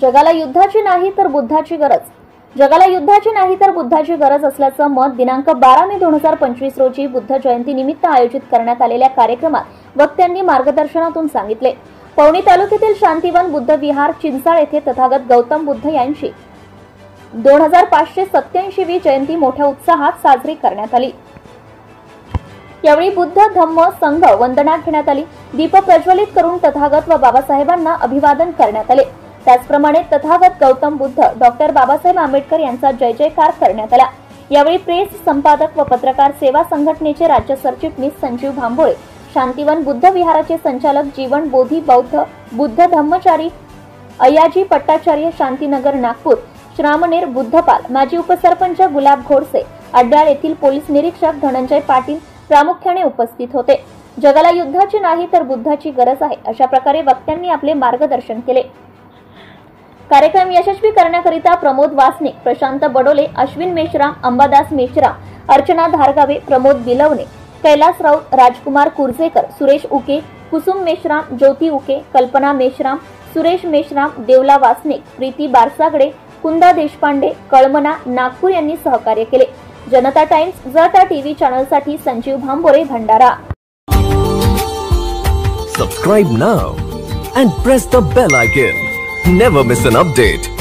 जगाला युद्धाची नाही तर बुद्धाची गरज. जगाला युद्धाची नाही तर बुद्धाची गरज असल्याचं मत दिनांक 12 मे 2025 रोजी बुद्ध जयंती निमित्त आयोजित करण्यात आलेल्या कार्यक्रमात वक्त्यांनी मार्गदर्शनातून सांगितले. पवनी तालुक्यातील शांतिवन बुद्ध विहार चिंचाळ येथे तथागत गौतम बुद्ध यांची 2587वी जयंती मोठ्या उत्साहात साजरी करण्यात आली. यावेळी बुद्ध धम्म संघ वंदना घेण्यात आली. दीप प्रज्वलित करून तथागत व बाबासाहेबांना अभिवादन करण्यात आले. त्याचप्रमाणे तथागत गौतम बुद्ध डॉक्टर बाबासाहेब आंबेडकर यांचा जय जयकार करण्यात आला. यावेळी प्रेस संपादक व पत्रकार सेवा संघटनेचे राज्य सरचिटणीस संजीव भांबोळे, शांतिवन बुद्ध विहाराचे संचालक जीवन बोधी बौद्ध बुद्ध धम्मचारी अय्याजी पट्टाचार्य शांतीनगर नागपूर, श्रामणेर बुद्धपाल, माजी उपसरपंच गुलाब घोडसे, अड्याळ येथील पोलीस निरीक्षक धनंजय पाटील प्रामुख्याने उपस्थित होते. जगाला युद्धाची नाही तर बुद्धाची गरज आहे अशा प्रकारे वक्त्यांनी आपले मार्गदर्शन केले. कार्यक्रम यशस्वी करण्याकरिता प्रमोद वासनिक, प्रशांत बडोले, अश्विन मेश्राम, अंबादास मेश्राम, अर्चना धारगावे, प्रमोद बिलवणे, कैलास राऊत, राजकुमार कुर्जेकर, सुरेश उके, कुसुम मेश्राम, ज्योती उके, कल्पना मेश्राम, सुरेश मेश्राम, देवला वासनिक, प्रीती बारसागडे, कुंदा देशपांडे, कळमना, नागपूर यांनी सहकार्य केले. जनता टाइम्स जटा टीव्ही चॅनलसाठी Sanjeev Bhambore, Bhandara. Subscribe now and press the bell icon. Never miss an update.